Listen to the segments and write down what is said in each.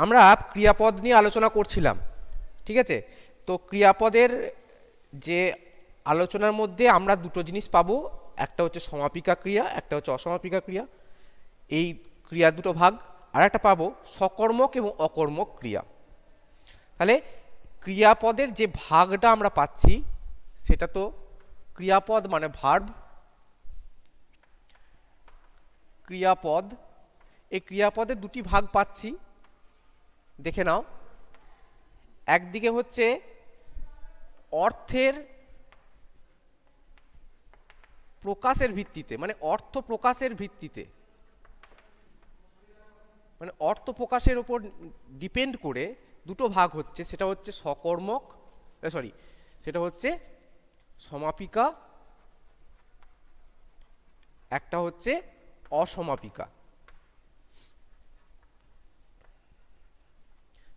আমরা ক্রিয়াপদ নিয়ে আলোচনা করছিলাম, ঠিক আছে? তো ক্রিয়াপদের যে আলোচনার মধ্যে আমরা দুটো জিনিস পাবো, একটা হচ্ছে সমাপিকা ক্রিয়া, একটা হচ্ছে অসমাপিকা ক্রিয়া। এই ক্রিয়া দুটো ভাগ। আর একটা পাবো সকর্মক এবং অকর্মক ক্রিয়া। তাহলে ক্রিয়াপদের যে ভাগটা আমরা পাচ্ছি সেটা তো ক্রিয়াপদ মানে ভার্ব, ক্রিয়াপদ। এই ক্রিয়াপদের দুটি ভাগ পাচ্ছি, দেখে নাও। একদিকে হচ্ছে অর্থের প্রকাশের ভিত্তিতে, মানে অর্থ প্রকাশের ভিত্তিতে, মানে অর্থ প্রকাশের উপর ডিপেন্ড করে দুটো ভাগ হচ্ছে, সেটা হচ্ছে সকর্মক, সেটা হচ্ছে সমাপিকা, একটা হচ্ছে অসমাপিকা।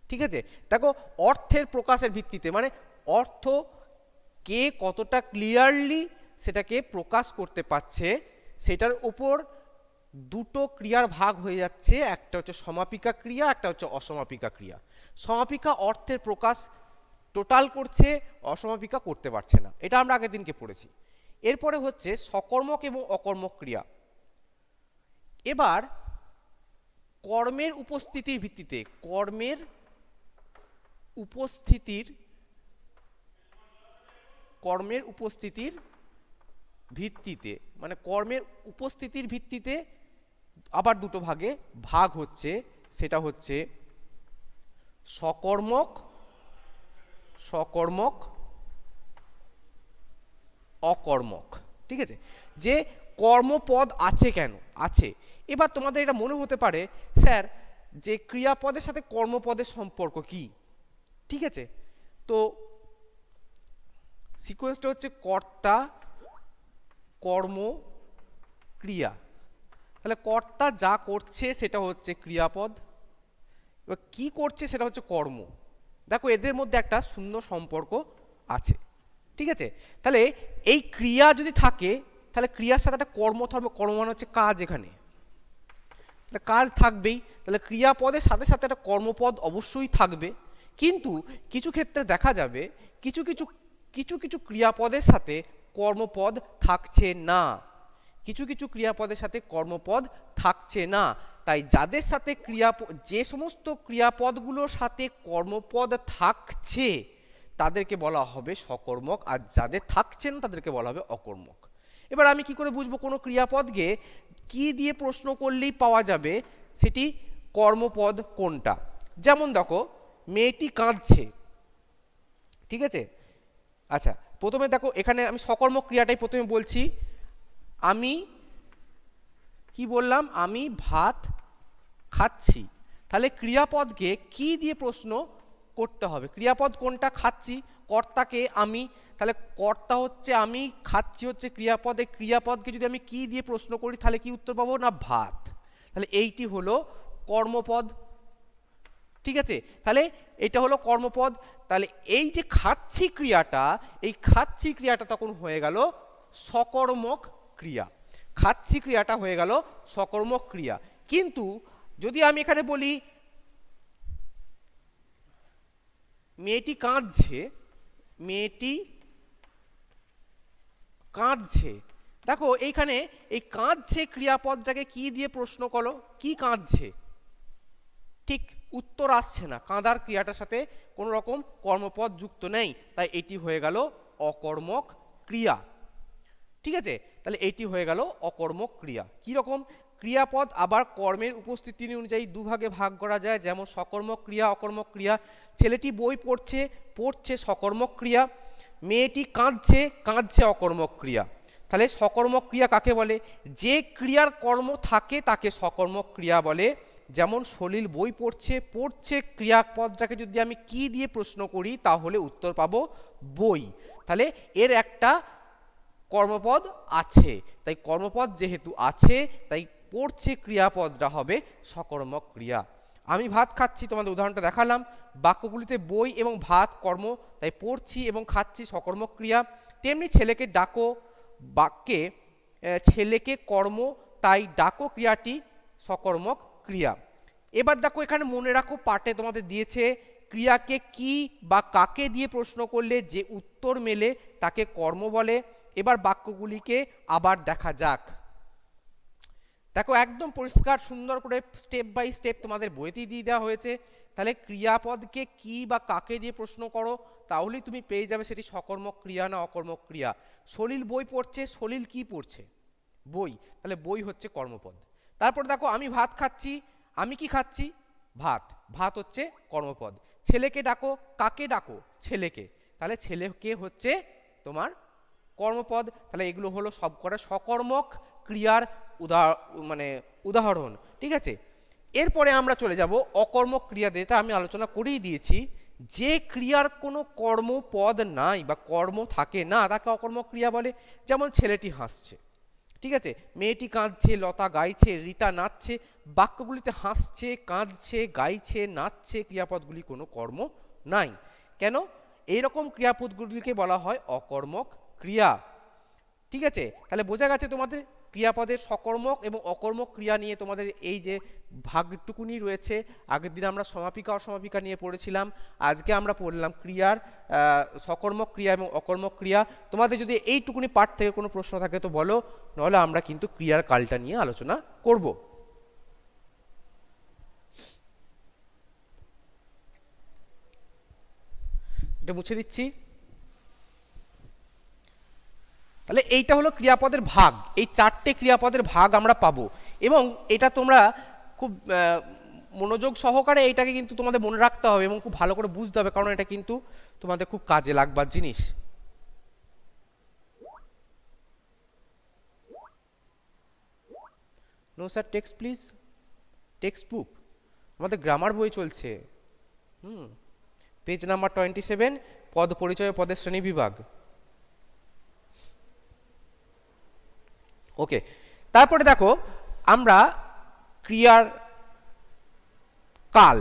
ঠিক আছে? দেখো, অর্থের প্রকাশের ভিত্তিতে মানে অর্থ কে কতটা ক্লিয়ারলি সেটাকে প্রকাশ করতে পারছে সেটার উপর দুটো ক্রিয়ার ভাগ হয়ে যাচ্ছে, একটা হচ্ছে সমাপিকা ক্রিয়া, একটা হচ্ছে অসমাপিকা ক্রিয়া। সমাপিকা অর্থের প্রকাশ টোটাল করছে, অসমাপিকা করতে পারছে না, এটা আমরা আগের দিনকে পড়েছি। এরপরে হচ্ছে সকর্মক এবং অকর্মক ক্রিয়া। এবার কর্মের উপস্থিতির ভিত্তিতে, কর্মের উপস্থিতির ভিত্তিতে, মানে কর্মের উপস্থিতির ভিত্তিতে আবার দুটো ভাগে ভাগ হচ্ছে, সেটা হচ্ছে সকর্মক, অকর্মক। ঠিক আছে? যে কর্মপদ আছে কেন আছে, এবার তোমাদের এটা মনে হতে পারে স্যার যে ক্রিয়াপদের সাথে কর্মপদের সম্পর্ক কি। ঠিক আছে, তো সিকোয়েন্সটা হচ্ছে কর্তা, কর্ম, ক্রিয়া। তাহলে কর্তা যা করছে সেটা হচ্ছে ক্রিয়াপদ, এবার কি করছে সেটা হচ্ছে কর্ম। দেখো, এদের মধ্যে একটা সুন্দর সম্পর্ক আছে। ঠিক আছে? তাহলে এই ক্রিয়া যদি থাকে তাহলে ক্রিয়ার সাথে একটা কর্ম থাকবে, কর্ম মানে হচ্ছে কাজ, এখানে কাজ থাকবেই। তাহলে ক্রিয়াপদের সাথে সাথে একটা কর্মপদ অবশ্যই থাকবে। কিন্তু কিছু ক্ষেত্রে দেখা যাবে কিছু কিছু কিছু কিছু ক্রিয়াপদের সাথে কর্মপদ থাকছে না, কিছু কিছু ক্রিয়াপদের সাথে কর্মপদ থাকছে না। তাই যাদের সাথে যে সমস্ত ক্রিয়াপদগুলোর সাথে কর্মপদ থাকছে তাদেরকে বলা হবে সকর্মক, আর যাদের থাকছে না তাদেরকে বলা হবে অকর্মক। এবার আমি কি করে বুঝবো কোনো ক্রিয়াপদকে কি দিয়ে প্রশ্ন করলেই পাওয়া যাবে সেটি কর্মপদ কোনটা? যেমন দেখো, মেয়েটি কাঁদছে। ঠিক আছে? আচ্ছা, প্রথমে দেখো, এখানে আমি সকর্মক ক্রিয়াটাই প্রথমে বলছি। আমি কি বললাম? আমি ভাত খাচ্ছি। তাহলে ক্রিয়াপদকে কি দিয়ে প্রশ্ন করতে হবে? ক্রিয়াপদ কোনটা? খাচ্ছি, কর্তাকে আমি, তাহলে কর্তা হচ্ছে আমি, খাচ্ছি হচ্ছে ক্রিয়াপদ। এই ক্রিয়াপদকে যদি আমি কি দিয়ে প্রশ্ন করি তাহলে কি উত্তর পাবো? না, ভাত। তাহলে এইটি হলো কর্মপদ। ঠিক আছে? তাহলে এটা হলো কর্মপদ। তাহলে এই যে খাচ্ছি ক্রিয়াটা, এই খাচ্ছি ক্রিয়াটা তখন হয়ে গেল সকর্মক ক্রিয়া। খাচ্ছি ক্রিয়াটা হয়ে গেল সকর্মক ক্রিয়া। কিন্তু যদি আমি এখানে বলি মেয়েটি কাঁদছে, মেয়েটি কাঁদছে, দেখো এইখানে এই কাঁদছে ক্রিয়াপদটাকে কি দিয়ে প্রশ্ন করো? কি কাঁদছে? ঠিক উত্তর আসছে না, কাঁদার ক্রিয়াটার সাথে কোনো রকম কর্মপদ যুক্ত নেই, তাই এটি হয়ে গেল অকর্মক ক্রিয়া। ঠিক আছে? তাহলে এটি হয়ে গেল অকর্মক ক্রিয়া। কি রকম? ক্রিয়াপদ আবার কর্মের উপস্থিতি অনুযায়ী দুভাগে ভাগ করা যায়, যেমন সকর্মক ক্রিয়া, অকর্মক ক্রিয়া। ছেলেটি বই পড়ছে, পড়ছে সকর্মক ক্রিয়া। মেয়েটি কাঁদছে, কাঁদছে অকর্মক ক্রিয়া। তাহলে সকর্মক ক্রিয়া কাকে বলে? যে ক্রিয়ার কর্ম থাকে তাকে সকর্মক ক্রিয়া বলে। যেমন সলিল বই পড়ছে, পড়ছে ক্রিয়াপদটাকে যদি আমি কি দিয়ে প্রশ্ন করি তাহলে উত্তর পাবো বই। তাহলে এর একটা কর্মপদ আছে, তাই কর্মপদ যেহেতু আছে তাই পড়ছে ক্রিয়াপদটা হবে সকর্মক ক্রিয়া। আমি ভাত খাচ্ছি, তোমাদের উদাহরণটা দেখালাম। বাক্যগুলিতে বই এবং ভাত কর্ম, তাই পড়ছি এবং খাচ্ছি সকর্মক ক্রিয়া। তেমনি ছেলেকে ডাকো, বাক্যে ছেলেকে কর্ম, তাই ডাকো ক্রিয়াটি সকর্মক ক্রিয়া। এবার দেখো এখানে মনে রাখো পাঠে তোমাদের দিয়েছে ক্রিয়াকে কি বা কাকে দিয়ে প্রশ্ন করলে যে উত্তর মেলে তাকে কর্ম বলে। এবার বাক্যগুলিকে আবার দেখা যাক। দেখো একদম পরিষ্কার সুন্দর করে স্টেপ বাই স্টেপ তোমাদের বইতেই দিয়ে দেওয়া হয়েছে। তাহলে ক্রিয়াপদকে কি বা কাকে দিয়ে প্রশ্ন করো, তাহলেই তুমি পেয়ে যাবে সেটি সকর্মক ক্রিয়া না অকর্মক ক্রিয়া। সলিল বই পড়ছে, সলিল কি পড়ছে? বই, তাহলে বই হচ্ছে কর্মপদ। তারপর দেখো আমি ভাত খাচ্ছি, আমি কি খাচ্ছি? ভাত, ভাত হচ্ছে কর্মপদ। ছেলেকে ডাকো, কাকে ডাকো? ছেলেকে, তাহলে ছেলেকে হচ্ছে তোমার কর্মপদ। তাহলে এগুলো হলো সব করে সকর্মক ক্রিয়ার উদাহরণ, ঠিক আছে। এরপরে আমরা চলে যাব অকর্মক ক্রিয়া, যেটা আমি আলোচনা করেই দিয়েছি। যে ক্রিয়ার কোনো কর্মপদ নাই বা কর্ম থাকে না তাকে অকর্মক ক্রিয়া বলে। যেমন ছেলেটি হাসছে, ঠিক আছে, মেয়েটি কাঁদছে, লতা গাইছে, রীতা নাচছে। বাক্যগুলিতে হাসছে, কাঁদছে, গাইছে, নাচছে ক্রিয়াপদগুলি কোনো কর্ম নাই। কেন? এইরকম ক্রিয়াপদগুলিকে বলা হয় অকর্মক ক্রিয়া, ঠিক আছে। তাহলে বোঝা গেছে তোমাদের ক্রিয়াপদের সকর্মক এবং অকর্মক ক্রিয়া নিয়ে তোমাদের এই যে ভাগটুকুনি রয়েছে। আগের দিন আমরা সমাপিকা অসমাপিকা নিয়ে পড়েছিলাম, আজকে আমরা পড়লাম ক্রিয়ার সকর্মক ক্রিয়া এবং অকর্মক ক্রিয়া। তোমাদের যদি এইটুকুনি পাঠ থেকে কোনো প্রশ্ন থাকে তো বলো, নাহলে আমরা কিন্তু ক্রিয়ার কালটা নিয়ে আলোচনা করব। এটা মুছে দিচ্ছি। তাহলে এইটা হলো ক্রিয়াপদের ভাগ, এই চারটে ক্রিয়াপদের ভাগ আমরা পাবো। এবং এটা তোমরা খুব মনোযোগ সহকারে এইটাকে কিন্তু তোমাদের মনে রাখতে হবে এবং খুব ভালো করে বুঝতে হবে, কারণ এটা কিন্তু তোমাদের খুব কাজে লাগবার জিনিস। No sir, text please, text book, আমাদের গ্রামার বই চলছে। পেজ নাম্বার 27, পদ পরিচয় পদের শ্রেণী বিভাগ। ওকে, তারপরে দেখো আমরা ক্রিয়ার কাল,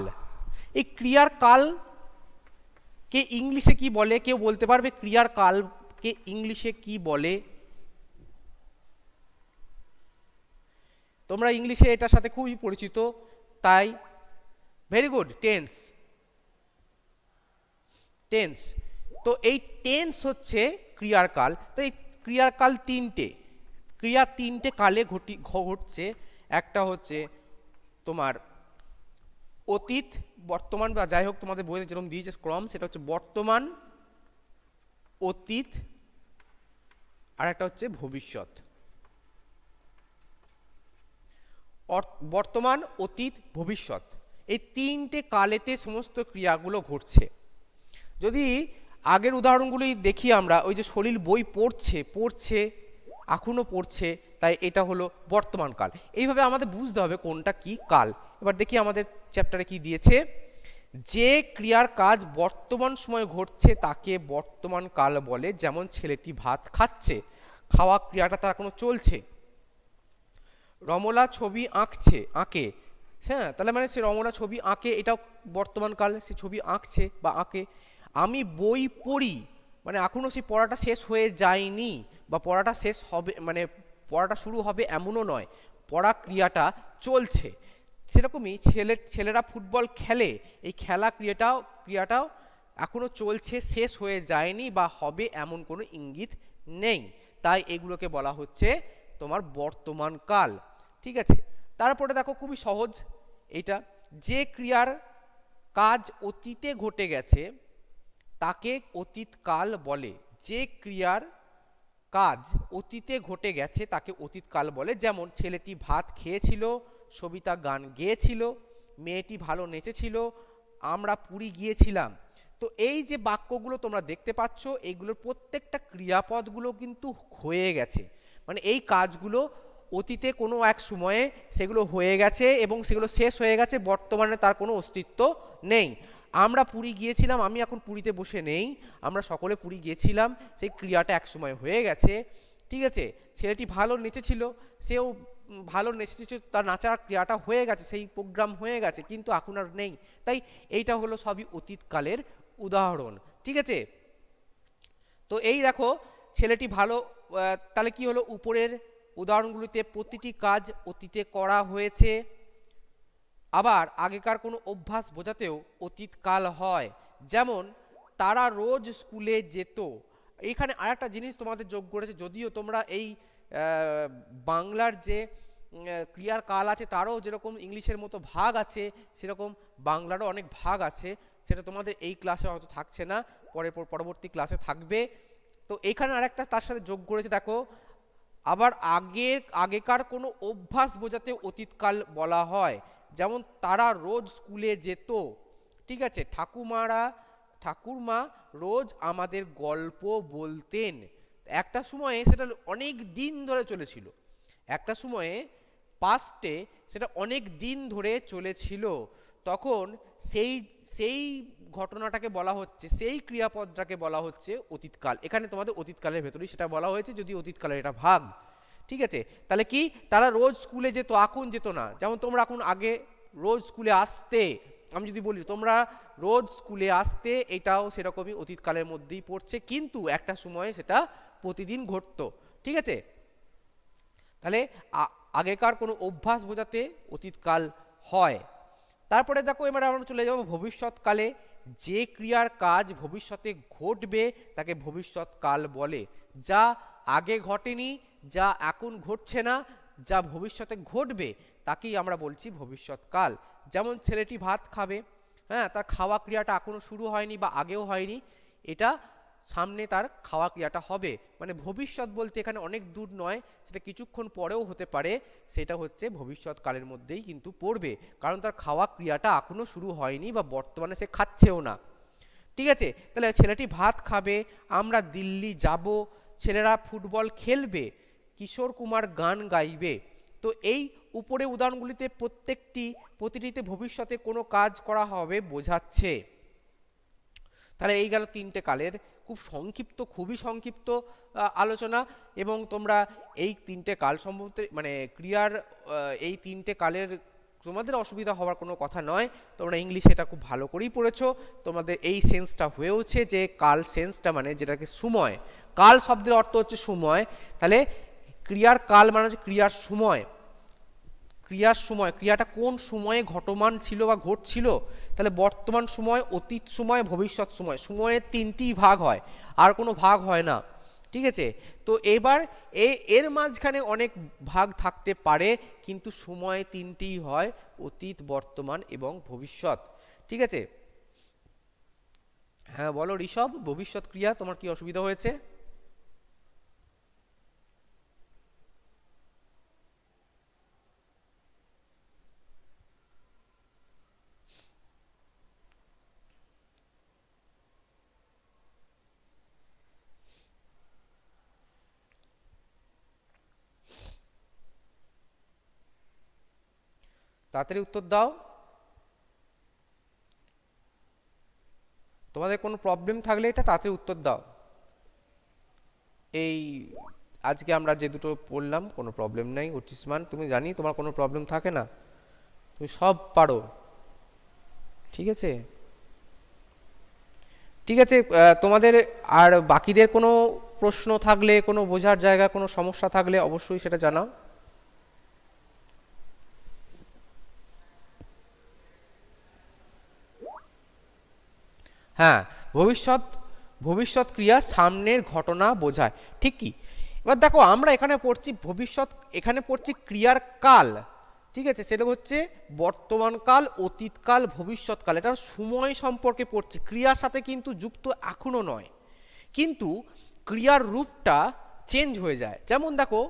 এই ক্রিয়ার কাল কে ইংলিশে কি বলে? কেউ বলতে পারবে ক্রিয়ার কালকে ইংলিশে কি বলে? তোমরা ইংলিশে এটার সাথে খুবই পরিচিত, তাই ভেরি গুড, টেন্স। টেন্স, তো এই টেন্স হচ্ছে ক্রিয়ার কাল। তো এই ক্রিয়ার কাল তিনটে, ক্রিয়া তিনটে কালে ঘটছে। একটা হচ্ছে তোমার অতীত, বর্তমান, বা যাই হোক তোমাদের বইতে যেরকম দিয়েছে ক্রম, সেটা হচ্ছে বর্তমান, অতীত, আর একটা হচ্ছে ভবিষ্যৎ। বর্তমান, অতীত, ভবিষ্যৎ, এই তিনটে কালেতে সমস্ত ক্রিয়াগুলো ঘটছে। যদি আগের উদাহরণগুলি দেখি আমরা, ওই যে সলিল বই পড়ছে এখনো পড়ছে, তাই এটা হলো বর্তমান কাল। এইভাবে আমাদের বুঝতে হবে কোনটা কি কাল। এবার দেখি আমাদের চ্যাপ্টারে কি দিয়েছে। যে ক্রিয়ার কাজ বর্তমান সময়ে ঘটছে তাকে বর্তমান কাল বলে। যেমন ছেলেটি ভাত খাচ্ছে, খাওয়া ক্রিয়াটা তার এখনো চলছে। রমলা ছবি আঁকে, হ্যাঁ, তাহলে মানে সে রমলা ছবি আঁকে, এটাও বর্তমান কাল, সে ছবি আঁকছে বা আঁকে। আমি বই পড়ি, মানে এখনো সেই পড়াটা শেষ হয়ে যায়নি বা পড়াটা শেষ হবে, মানে পড়াটা শুরু হবে এমনও নয়, পড়া ক্রিয়াটা চলছে। সেরকমই ছেলেরা ফুটবল খেলে, এই খেলা ক্রিয়াটাও এখনো চলছে, শেষ হয়ে যায়নি বা হবে এমন কোনো ইঙ্গিত নেই, তাই এগুলোকে বলা হচ্ছে তোমার বর্তমান কাল, ঠিক আছে। তারপরে দেখো খুবই সহজ এটা, যে ক্রিয়ার কাজ অতীতে ঘটে গেছে তাকে অতীতকাল বলে। যে ক্রিয়ার কাজ অতীতে ঘটে গেছে তাকে অতীতকাল বলে। যেমন ছেলেটি ভাত খেয়েছিল, সবিতা গান গেয়েছিল, মেয়েটি ভালো নেচেছিল, আমরা পুরী গিয়েছিলাম। তো এই যে বাক্যগুলো তোমরা দেখতে পাচ্ছ, এইগুলোর প্রত্যেকটা ক্রিয়াপদগুলো কিন্তু হয়ে গেছে, মানে এই কাজগুলো অতীতে কোনো এক সময়ে সেগুলো হয়ে গেছে এবং সেগুলো শেষ হয়ে গেছে, বর্তমানে তার কোনো অস্তিত্ব নেই। আমরা পুরী গিয়েছিলাম, আমি এখন পুরীতে বসে নেই, আমরা সকলে পুরী গিয়েছিলাম, সেই ক্রিয়াটা এক সময় হয়ে গেছে, ঠিক আছে। ছেলেটি ভালো নেচেছিল, সেও ভালো নেচেছিল, তার নাচার ক্রিয়াটা হয়ে গেছে, সেই প্রোগ্রাম হয়ে গেছে, কিন্তু এখন আর নেই, তাই এইটা হলো সবই অতীতকালের উদাহরণ, ঠিক আছে। তো এই দেখো ছেলেটি ভালো, তাহলে কি হলো, উপরের উদাহরণগুলিতে প্রতিটি কাজ অতীতে করা হয়েছে। আবার আগেকার কোনো অভ্যাস বোঝাতেও অতীতকাল হয়, যেমন তারা রোজ স্কুলে যেত। এইখানে আরেকটা জিনিস তোমাদের যোগ করেছে, যদিও তোমরা এই বাংলার যে ক্রিয়ার কাল আছে তারও যেরকম ইংলিশের মতো ভাগ আছে, সেরকম বাংলারও অনেক ভাগ আছে, সেটা তোমাদের এই ক্লাসে হয়তো থাকছে না, পরবর্তী ক্লাসে থাকবে। তো এইখানে আরেকটা তার সাথে যোগ করেছে, দেখো আবার আগেকার কোনো অভ্যাস বোঝাতে অতীতকাল বলা হয়, যেমন তারা রোজ স্কুলে যেত। ঠিক আছে, ঠাকুরমা রোজ আমাদের গল্প বলতেন। একটা সময়ে সেটা অনেক দিন ধরে চলেছিল, একটা সময়ে পাস্টে সেটা অনেক দিন ধরে চলেছিল, তখন সেই সেই ঘটনাটাকে বলা হচ্ছে, সেই ক্রিয়াপদটাকে বলা হচ্ছে অতীতকাল। এখানে তোমাদের অতীতকালের ভেতরেই সেটা বলা হয়েছে, যদি অতীতকালের এটা ভাগ। ঠিক আছে, তাহলে কি তারা রোজ স্কুলে যেত, এখন যেত না। যেমন তোমরা এখন আগে রোজ স্কুলে আসতে, আমি যদি বলি তোমরা রোজ স্কুলে আসতে, এটাও সেরকমই অতীতকালের মধ্যেই পড়ছে, কিন্তু একটা সময়ে সেটা প্রতিদিন ঘটতো। ঠিক আছে, তাহলে আগেকার কোনো অভ্যাস বোঝাতে অতীতকাল হয়। তারপরে দেখো এবার আমরা চলে যাব ভবিষ্যৎকালে। যে ক্রিয়ার কাজ ভবিষ্যতে ঘটবে তাকে ভবিষ্যৎকাল বলে। যা আগে ঘটেনি, যা এখন ঘটছে না, যা ভবিষ্যতে ঘটবে তাকেই আমরা বলছি ভবিষ্যৎকাল। যেমন ছেলেটি ভাত খাবে, হ্যাঁ, তার খাওয়া ক্রিয়াটা এখনো শুরু হয়নি বা আগেও হয়নি, এটা সামনে তার খাওয়া ক্রিয়াটা হবে। মানে ভবিষ্যৎ বলতে এখানে অনেক দূর নয়, সেটা কিছুক্ষণ পরেও হতে পারে, সেটা হচ্ছে ভবিষ্যৎকালের মধ্যেই কিন্তু পড়বে, কারণ তার খাওয়া ক্রিয়াটা এখনো শুরু হয়নি বা বর্তমানে সে খাচ্ছেও না। ঠিক আছে, তাহলে ছেলেটি ভাত খাবে, আমরা দিল্লি যাব, ছেলেরা ফুটবল খেলবে, কিশোর কুমার গান গাইবে। তো এই উপরে উদাহরণগুলিতে প্রতিটিতে ভবিষ্যতে কোনো কাজ করা হবে বোঝাচ্ছে। তাহলে এই গেল তিনটে কালের খুব সংক্ষিপ্ত, খুবই সংক্ষিপ্ত আলোচনা। এবং তোমরা এই তিনটে কাল সম্বন্ধে, মানে ক্রিয়ার এই তিনটে কালের তোমাদের অসুবিধা হওয়ার কোনো কথা নয়, তোমরা ইংলিশে এটা খুব ভালো করেই পড়েছো, তোমাদের এই সেন্সটা হয়েওছে যে কাল সেন্সটা মানে যেটাকে সময়, কাল শব্দের অর্থ হচ্ছে সময়, তাহলে ক্রিয়ার কাল মানে হচ্ছে ক্রিয়ার সময়। ক্রিয়াটা কোন সময়ে ঘটমান ছিল বা ঘটছিল, তাহলে বর্তমান সময়, অতীত সময়, ভবিষ্যৎ সময়, সময়ের তিনটি ভাগ হয়, আর কোনো ভাগ হয় না। ঠিক আছে, তো এবার এর মাঝখানে অনেক ভাগ থাকতে পারে, কিন্তু সময় তিনটিই হয়, অতীত, বর্তমান এবং ভবিষ্যৎ। ঠিক আছে, হ্যাঁ বলো ঋষভ, ভবিষ্যৎ ক্রিয়া তোমার কি অসুবিধা হয়েছে? তাড়াতাড়ি উত্তর দাও, তোমাদের কোনো প্রবলেম থাকলে এটা তাড়াতাড়ি উত্তর দাও। এই আজকে আমরা যে দুটো পড়লাম কোনো প্রবলেম নাই উচ্চিসমান, তুমি জানি তোমার কোনো প্রবলেম থাকে না, তুমি সব পারো। ঠিক আছে, ঠিক আছে, তোমাদের আর বাকিদের কোনো প্রশ্ন থাকলে, কোনো বোঝার জায়গা, কোনো সমস্যা থাকলে অবশ্যই সেটা জানাও। হ্যাঁ, ভবিষ্যৎ ভবিষ্যৎ ক্রিয়া সামনের ঘটনা বোঝায়, ঠিক কি? এবার দেখো আমরা এখানে পড়ছি ভবিষ্যৎ, এখানে পড়ছি ক্রিয়ার কাল। ঠিক আছে, সেটা হচ্ছে বর্তমানকাল, অতীতকাল, ভবিষ্যৎকাল, এটা সময় সম্পর্কে পড়ছি, ক্রিয়ার সাথে কিন্তু যুক্ত এখনো নয়, কিন্তু ক্রিয়ার রূপটা চেঞ্জ হয়ে যায়। যেমন দেখো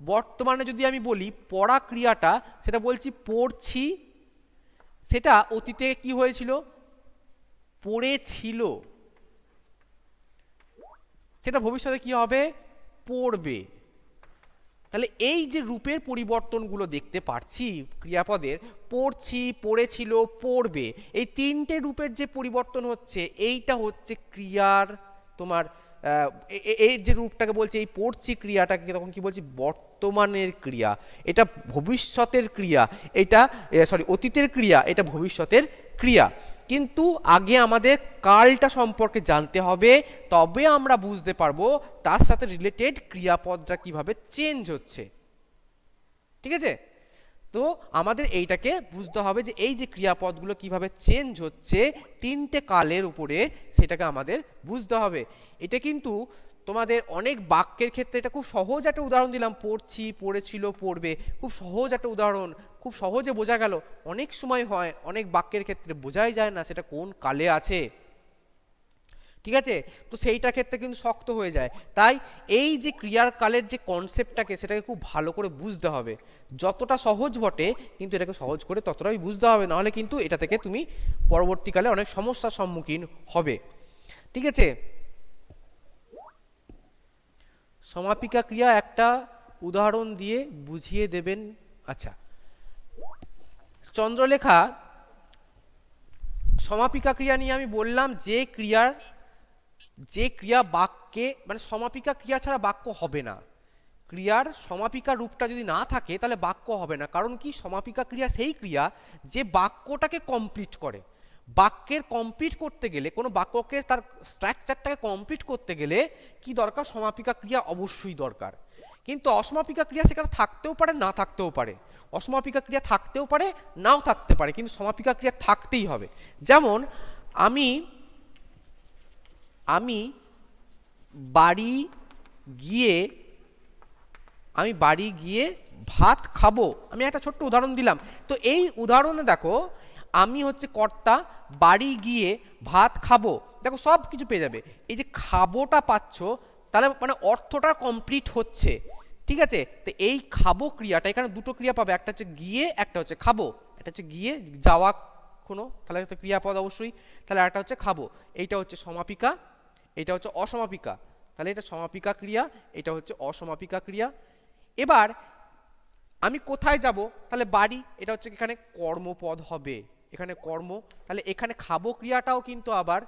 বর্তমানে যদি আমি বলি পড়া ক্রিয়াটা, সেটা বলছি পড়ছি, সেটা অতীতে কি হয়েছিল, পড়েছিল, সেটা ভবিষ্যতে কি হবে, পড়বে। তাহলে এই যে রূপের পরিবর্তনগুলো দেখতে পাচ্ছি ক্রিয়াপদের, পড়ছি, পড়েছিল, পড়বে, এই তিনটে রূপের যে পরিবর্তন হচ্ছে, এইটা হচ্ছে ক্রিয়ার তোমার এই যে রূপটাকে বলছে, এই পড়ছি ক্রিয়াটাকে তখন কি বলছি, বর্তমানের ক্রিয়া, এটা ভবিষ্যতের ক্রিয়া, এটা সরি অতীতের ক্রিয়া, এটা ভবিষ্যতের ক্রিয়া। কিন্তু আগে আমাদের কালটা সম্পর্কে জানতে হবে, তবে আমরা বুঝতে পারবো তার সাথে রিলেটেড ক্রিয়াপদটা কিভাবে চেঞ্জ হচ্ছে। ঠিক আছে, তো আমাদের এইটাকে বুঝতে হবে যে এই যে ক্রিয়াপদগুলো কিভাবে চেঞ্জ হচ্ছে তিনটে কালের উপরে, সেটাকে আমাদের বুঝতে হবে। এটা কিন্তু তোমাদের অনেক বাক্যের ক্ষেত্রে এটা খুব সহজ একটা উদাহরণ দিলাম, পড়ছি, পড়েছিল, পড়বে, খুব সহজ একটা উদাহরণ, খুব সহজে বোঝা গেল। অনেক সময় হয় অনেক বাক্যের ক্ষেত্রে বোঝাই যায় না সেটা কোন কালে আছে, ঠিক আছে? তো সেইটা ক্ষেত্রে কিন্তু শক্ত হয়ে যায়। তাই এই যে ক্রিয়ার কালের যে কনসেপ্টটাকে সেটাকে খুব ভালো করে বুঝতে হবে। যতটা সহজ বটে কিন্তু এটাকে সহজ করে ততটাই বুঝতে হবে, নাহলে কিন্তু এটা থেকে তুমি পরবর্তীকালে অনেক সমস্যার সম্মুখীন হবে, ঠিক আছে? সমাপিকা ক্রিয়া একটা উদাহরণ দিয়ে বুঝিয়ে দেবেন। আচ্ছা, চন্দ্রলেখা, সমাপিকা ক্রিয়া নিয়ে আমি বললাম যে ক্রিয়া বাক্যে, মানে সমাপিকা ক্রিয়া ছাড়া বাক্য হবে না। ক্রিয়ার সমাপিকা রূপটা যদি না থাকে তাহলে বাক্য হবে না। কারণ কি, সমাপিকা ক্রিয়া সেই ক্রিয়া যে বাক্যটাকে কমপ্লিট করে। বাক্যের কমপ্লিট করতে গেলে, কোনো বাক্যকে তার স্ট্রাকচারটাকে কমপ্লিট করতে গেলে কি দরকার, সমাপিকা ক্রিয়া অবশ্যই দরকার। কিন্তু অসমাপিকা ক্রিয়া সেখানে থাকতেও পারে, না থাকতেও পারে। অসমাপিকা ক্রিয়া থাকতেও পারে, নাও থাকতে পারে, কিন্তু সমাপিকা ক্রিয়া থাকতেই হবে। যেমন আমি আমি বাড়ি গিয়ে ভাত খাবো, আমি একটা ছোট্ট উদাহরণ দিলাম। তো এই উদাহরণে দেখো, আমি হচ্ছে কর্তা, বাড়ি গিয়ে ভাত খাবো, দেখো সব কিছু পেয়ে যাবে। এই যে খাবোটা পাচ্ছ, তাহলে মানে অর্থটা কমপ্লিট হচ্ছে, ঠিক আছে? তো এই খাবো ক্রিয়াটা, এখানে দুটো ক্রিয়া পাবে, একটা হচ্ছে গিয়ে, একটা হচ্ছে খাবো। একটা হচ্ছে গিয়ে যাওয়া কোনো, তাহলে একটা ক্রিয়াপদ অবশ্যই, তাহলে একটা হচ্ছে খাবো। এইটা হচ্ছে সমাপিকা, এটা হচ্ছে অসমাপিকা। তাহলে এটা সমাপিকা ক্রিয়া, এটা হচ্ছে অসমাপিকা ক্রিয়া। এবার আমি কোথায় যাব, তাহলে বাড়ি, এটা হচ্ছে এখানে কর্মপদ হবে, এখানে কর্ম। তাহলে এখানে খাবো ক্রিয়াটাও কিন্তু আবার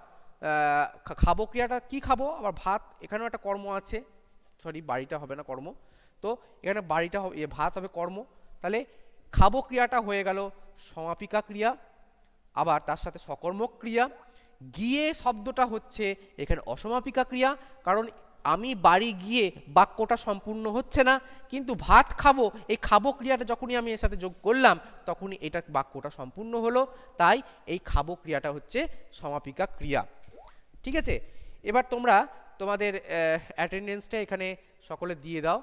খাবো ক্রিয়াটা কি, খাবো আবার ভাত, এখানেও একটা কর্ম আছে, সরি বাড়িটা হবে না কর্ম, তো এখানে বাড়িটা হবে, ভাত হবে কর্ম। তাহলে খাবো ক্রিয়াটা হয়ে গেল সমাপিকা ক্রিয়া, আবার তার সাথে সকর্মক ক্রিয়া। গিয়ে শব্দটা হচ্ছে এখানে অসমাপিকা ক্রিয়া, কারণ আমি বাড়ি গিয়ে বাক্যটা সম্পূর্ণ হচ্ছে না, কিন্তু ভাত খাবো, এই খাবো ক্রিয়াটা যখনই আমি এর সাথে যোগ করলাম তখনই এটার বাক্যটা সম্পূর্ণ হলো। তাই এই খাবো ক্রিয়াটা হচ্ছে সমাপিকা ক্রিয়া, ঠিক আছে? এবার তোমরা তোমাদের অ্যাটেন্ডেন্সটা এখানে সকলে দিয়ে দাও।